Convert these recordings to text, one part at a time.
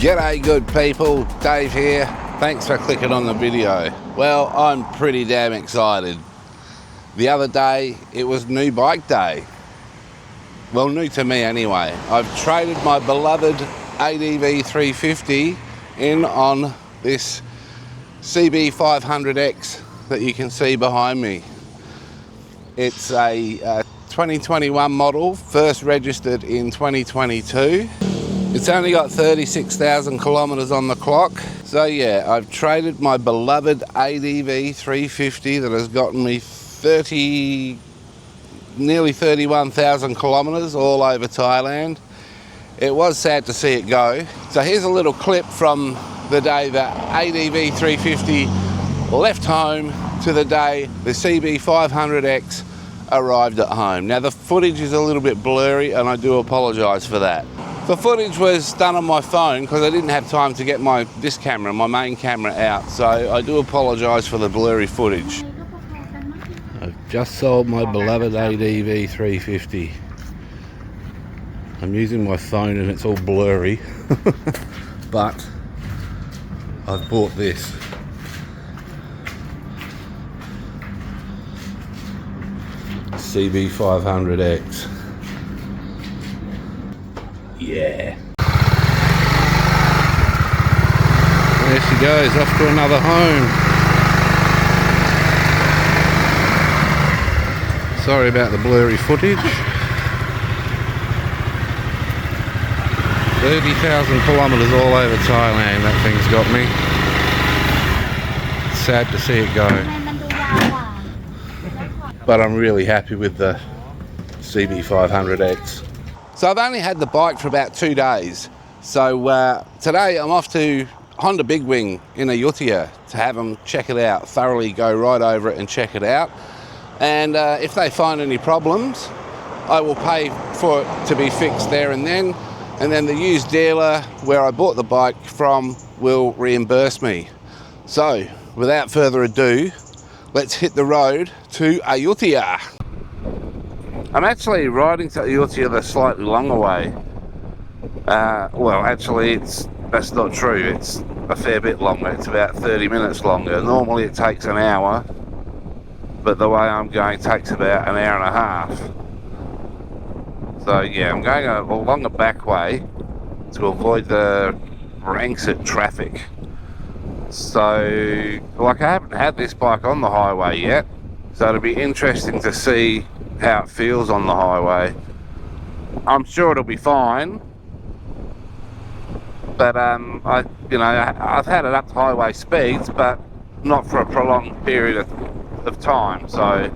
G'day good people, Dave here. Thanks for clicking on the video. Well, I'm pretty damn excited. The other day, it was new bike day. Well, new to me anyway. I've traded my beloved ADV 350 in on this CB500 X that you can see behind me. It's a 2021 model, first registered in 2022. It's only got 36,000 kilometers on the clock. So yeah, I've traded my beloved ADV 350 that has gotten me nearly 31,000 kilometers all over Thailand. It was sad to see it go. So here's a little clip from the day that ADV 350 left home to the day the CB500 X arrived at home. Now the footage is a little bit blurry and I do apologise for that. The footage was done on my phone because I didn't have time to get this camera, my main camera out, so I do apologise for the blurry footage. I've just sold my beloved ADV 350. I'm using my phone and it's all blurry, but I've bought this. CB500X. Yeah. There she goes, off to another home. Sorry about the blurry footage. 30,000 kilometres all over Thailand, that thing's got me. Sad to see it go. But I'm really happy with the CB500X. So I've only had the bike for about 2 days. So today I'm off to Honda BigWing in Ayutthaya to have them check it out, thoroughly go right over it and check it out. And if they find any problems, I will pay for it to be fixed there and then the used dealer where I bought the bike from will reimburse me. So without further ado, let's hit the road to Ayutthaya. I'm actually riding to Ayutthaya the slightly longer way. Well, actually, that's not true. It's a fair bit longer. It's about 30 minutes longer. Normally it takes an hour, but the way I'm going takes about an hour and a half. So yeah, I'm going along the back way to avoid the Rangsett traffic. So, like, I haven't had this bike on the highway yet, so it'll be interesting to see how it feels on the highway. I'm sure it'll be fine, but I've had it up to highway speeds, but not for a prolonged period of time. So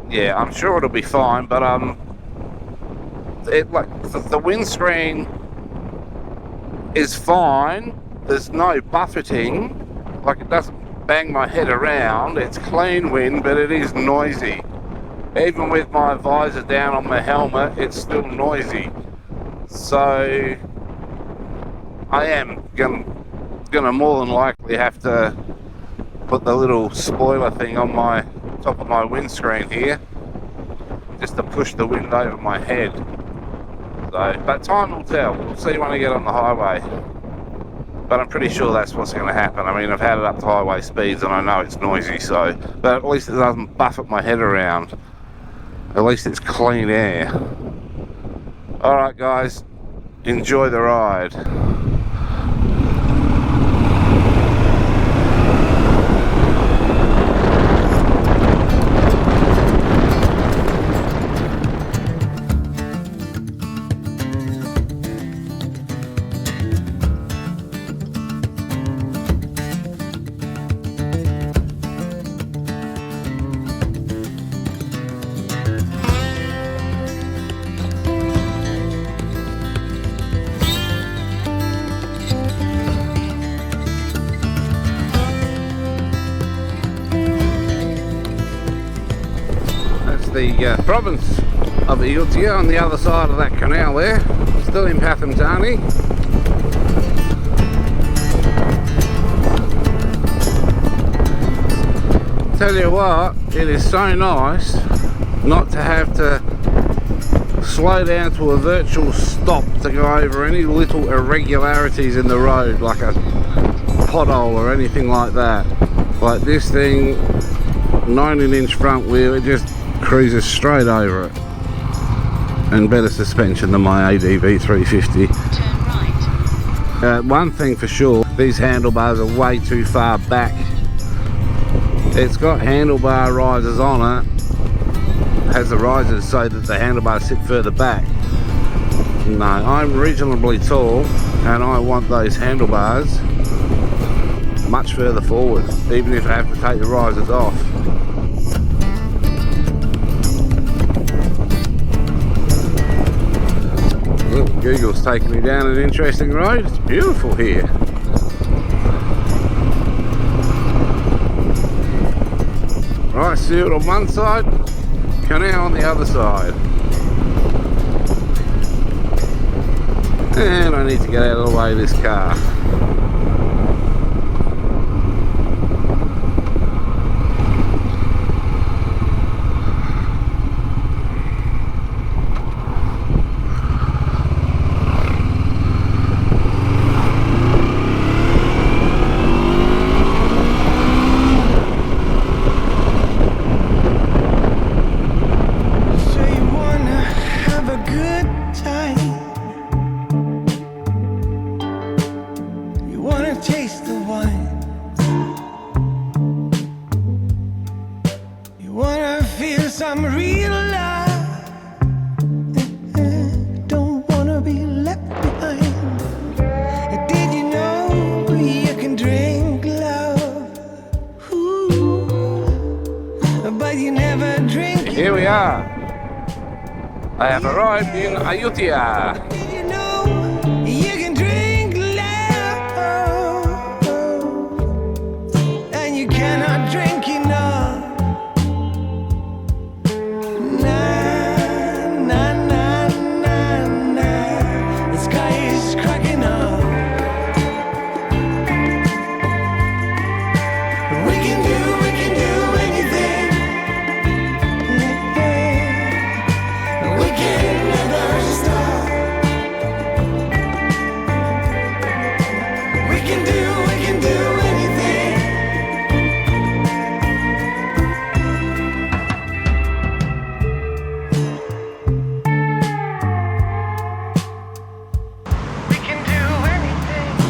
yeah, I'm sure it'll be fine, but the windscreen is fine. There's no buffeting, like it doesn't bang my head around. It's clean wind, but it is noisy. Even with my visor down on my helmet, it's still noisy. So I am gonna more than likely have to put the little spoiler thing on my top of my windscreen here, just to push the wind over my head. So, but time will tell. We'll see when I get on the highway. But I'm pretty sure that's what's going to happen. I mean, I've had it up to highway speeds and I know it's noisy, so, but at least it doesn't buffet my head around. At least it's clean air. Alright guys, enjoy the ride. The province of Ayutthaya on the other side of that canal there, still in Pathamtani. Tell you what, it is so nice not to have to slow down to a virtual stop to go over any little irregularities in the road, like a pothole or anything like that. Like this thing, 19-inch front wheel, it just cruises straight over it. And better suspension than my ADV 350. Turn right. One thing for sure, these handlebars are way too far back. It's got handlebar risers on it. Has the risers so that the handlebars sit further back. No, I'm reasonably tall and I want those handlebars much further forward, even if I have to take the risers off. Look, Google's taking me down an interesting road. It's beautiful here. Right, sealed on one side, canal on the other side. And I need to get out of the way of this car. Some real love. Don't wanna be left behind. Did you know you can drink love? Ooh, but you never drink. Here we are. I have arrived in Ayutthaya. Did you know you can drink love? And you cannot drink enough.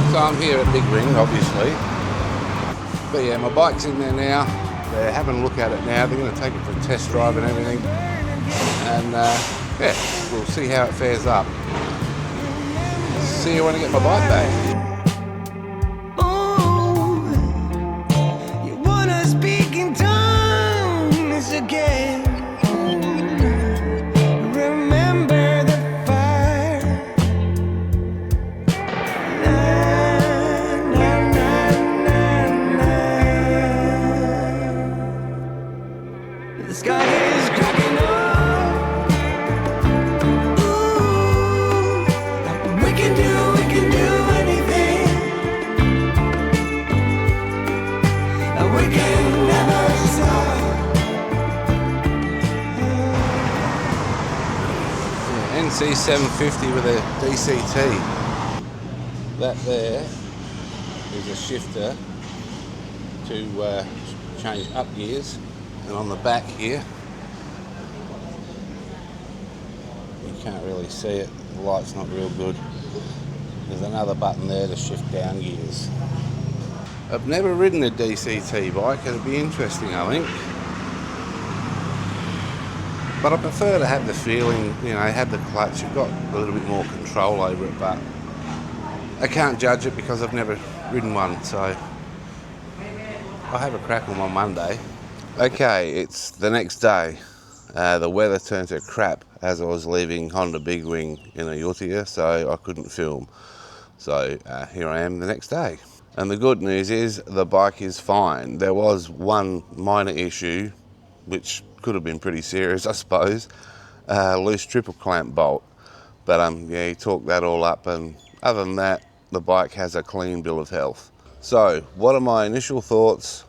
So I'm here at BigWing, obviously. But yeah, my bike's in there now. They're having a look at it now. They're going to take it for a test drive and everything. And yeah, we'll see how it fares up. See you when I get my bike back. CB500 with a DCT. That there is a shifter to change up gears, and on the back here you can't really see it, the light's not real good. There's another button there to shift down gears. I've never ridden a DCT bike, it'll be interesting I think. But I prefer to have the feeling, you know, have the clutch, you've got a little bit more control over it, but I can't judge it because I've never ridden one, so I'll have a crack on Monday. Okay, it's the next day. The weather turned to crap as I was leaving Honda BigWing in Ayutthaya, so I couldn't film. So here I am the next day. And the good news is the bike is fine. There was one minor issue, which could have been pretty serious, I suppose. Loose triple clamp bolt. But yeah, he talked that all up, and other than that, the bike has a clean bill of health. So, what are my initial thoughts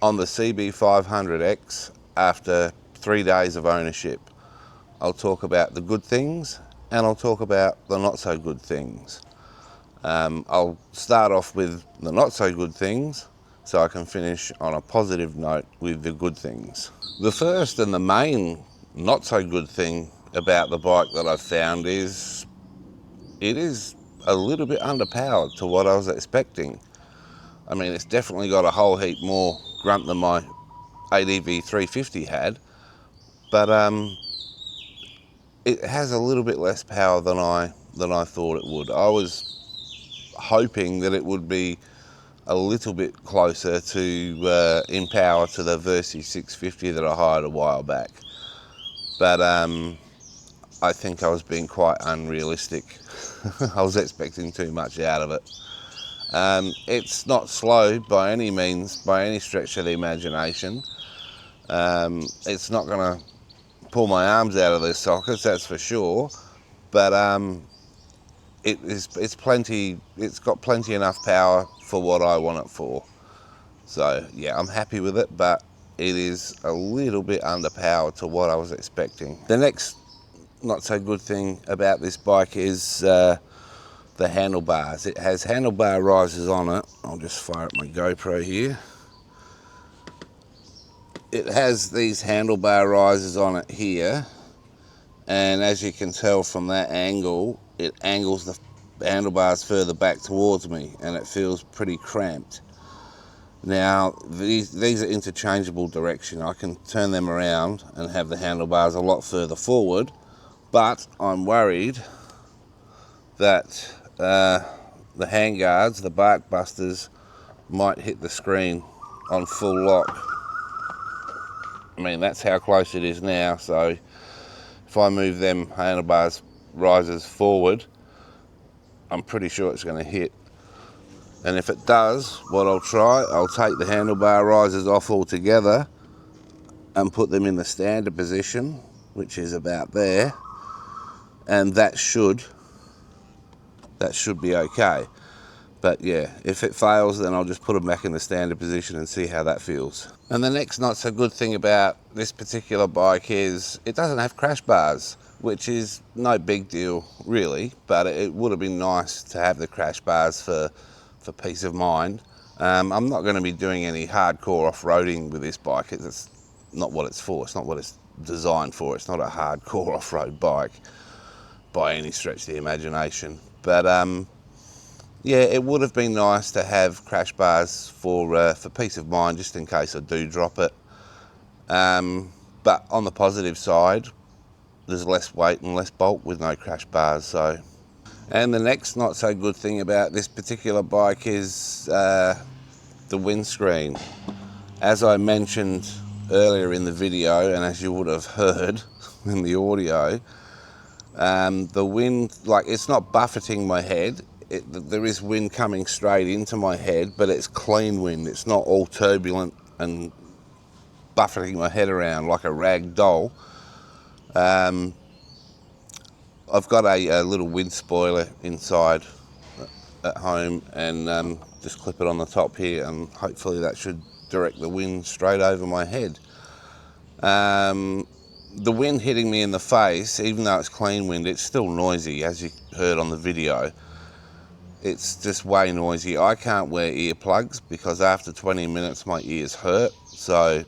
on the CB500 X after 3 days of ownership? I'll talk about the good things and I'll talk about the not so good things. I'll start off with the not so good things so I can finish on a positive note with the good things. The first and the main not so good thing about the bike that I've found is it is a little bit underpowered to what I was expecting. I mean, it's definitely got a whole heap more grunt than my ADV 350 had, but it has a little bit less power than I thought it would. I was hoping that it would be a little bit closer to in power to the Versi 650 that I hired a while back, but I think I was being quite unrealistic. I was expecting too much out of it. It's not slow by any means, by any stretch of the imagination. It's not going to pull my arms out of their sockets, that's for sure, but it's got plenty enough power for what I want it for. So yeah, I'm happy with it, but it is a little bit underpowered to what I was expecting. The next not so good thing about this bike is the handlebars. It has handlebar risers on it. I'll just fire up my GoPro here. It has these handlebar risers on it here, and as you can tell from that angle, it angles the handlebars further back towards me and it feels pretty cramped. Now these are interchangeable direction. I can turn them around and have the handlebars a lot further forward, but I'm worried that the handguards, the bark busters, might hit the screen on full lock. I mean, that's how close it is now, so if I move them handlebars risers forward, I'm pretty sure it's going to hit. And if it does, what I'll take the handlebar risers off altogether and put them in the standard position, which is about there, and that should be okay. But yeah, if it fails, then I'll just put them back in the standard position and see how that feels. And the next not so good thing about this particular bike is it doesn't have crash bars, which is no big deal really, but it would have been nice to have the crash bars for peace of mind. I'm not going to be doing any hardcore off-roading with this bike. It's not what it's for. It's not what it's designed for. It's not a hardcore off-road bike by any stretch of the imagination. But yeah, it would have been nice to have crash bars for peace of mind, just in case I do drop it. But on the positive side, there's less weight and less bulk with no crash bars. So, and the next not so good thing about this particular bike is the windscreen. As I mentioned earlier in the video, and as you would have heard in the audio, the wind, like, it's not buffeting my head. There is wind coming straight into my head, but it's clean wind. It's not all turbulent and buffeting my head around like a rag doll. I've got a little wind spoiler inside at home, and just clip it on the top here, and hopefully that should direct the wind straight over my head. The wind hitting me in the face, even though it's clean wind, it's still noisy, as you heard on the video. It's just way noisy. I can't wear earplugs because after 20 minutes my ears hurt, so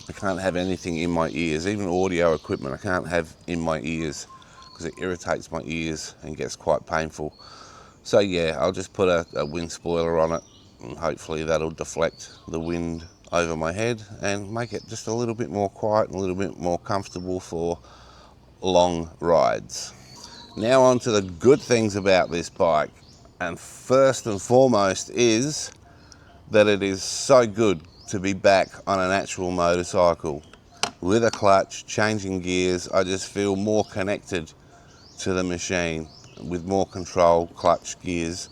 I can't have anything in my ears, even audio equipment I can't have in my ears because it irritates my ears and gets quite painful. So yeah, I'll just put a wind spoiler on it, and hopefully that'll deflect the wind over my head and make it just a little bit more quiet and a little bit more comfortable for long rides. Now on to the good things about this bike, and first and foremost is that it is so good to be back on an actual motorcycle. With a clutch, changing gears, I just feel more connected to the machine with more control, clutch, gears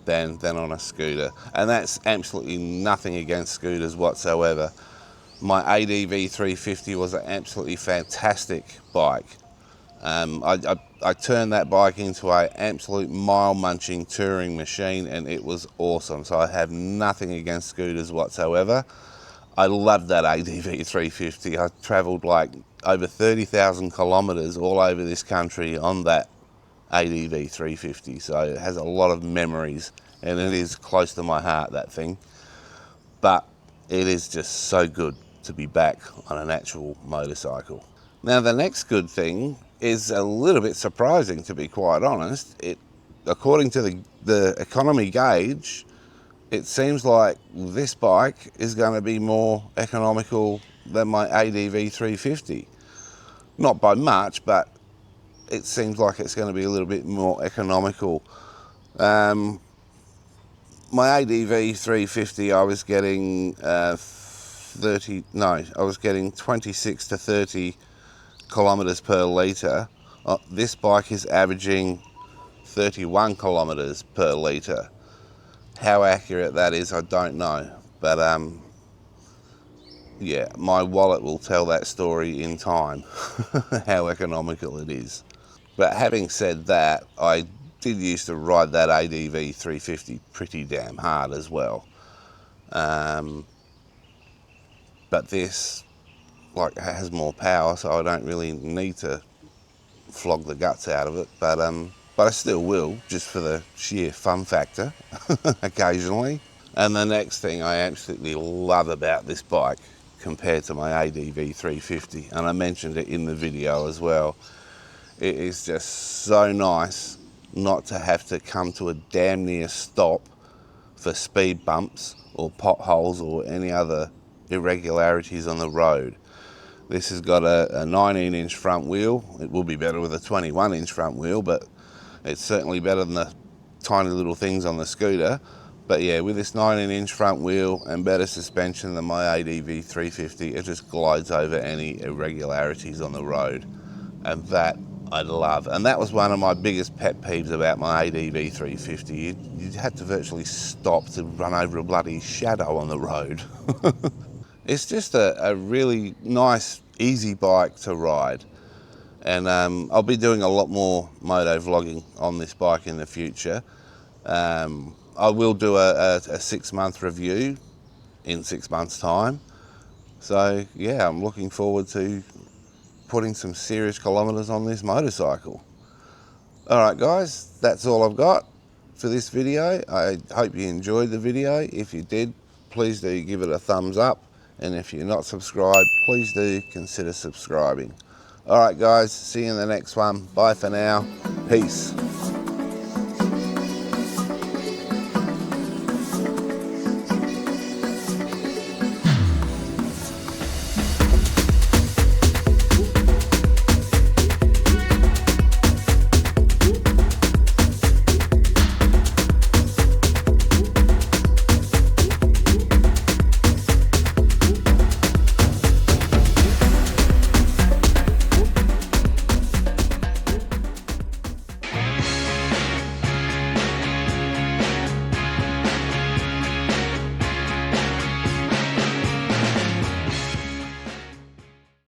than on a scooter. And that's absolutely nothing against scooters whatsoever. My ADV 350 was an absolutely fantastic bike. I turned that bike into an absolute mile-munching touring machine, and it was awesome. So I have nothing against scooters whatsoever. I love that ADV 350. I travelled like over 30,000 kilometres all over this country on that ADV 350, so it has a lot of memories, and it is close to my heart, that thing. But it is just so good to be back on an actual motorcycle. Now the next good thing is a little bit surprising, to be quite honest. According to the economy gauge, it seems like this bike is going to be more economical than my ADV 350. Not by much, but it seems like it's going to be a little bit more economical. My ADV 350, I was getting I was getting 26 to 30 kilometres per litre. This bike is averaging 31 kilometres per litre. How accurate that is, I don't know, but yeah, my wallet will tell that story in time, how economical it is. But having said that, I did used to ride that ADV 350 pretty damn hard as well. But this has more power, so I don't really need to flog the guts out of it. But I still will, just for the sheer fun factor, occasionally. And the next thing I absolutely love about this bike compared to my ADV 350, and I mentioned it in the video as well, it is just so nice not to have to come to a damn near stop for speed bumps or potholes or any other irregularities on the road. This has got a 19-inch front wheel. It will be better with a 21-inch front wheel, but it's certainly better than the tiny little things on the scooter. But yeah, with this 19-inch front wheel and better suspension than my ADV 350, it just glides over any irregularities on the road. And that I love. And that was one of my biggest pet peeves about my ADV 350. You had to virtually stop to run over a bloody shadow on the road. It's just a really nice, easy bike to ride. And I'll be doing a lot more moto vlogging on this bike in the future. I will do a 6-month review in 6 months' time. So yeah, I'm looking forward to putting some serious kilometres on this motorcycle. Alright guys, that's all I've got for this video. I hope you enjoyed the video. If you did, please do give it a thumbs up. And if you're not subscribed, please do consider subscribing. Alright guys, see you in the next one. Bye for now. Peace.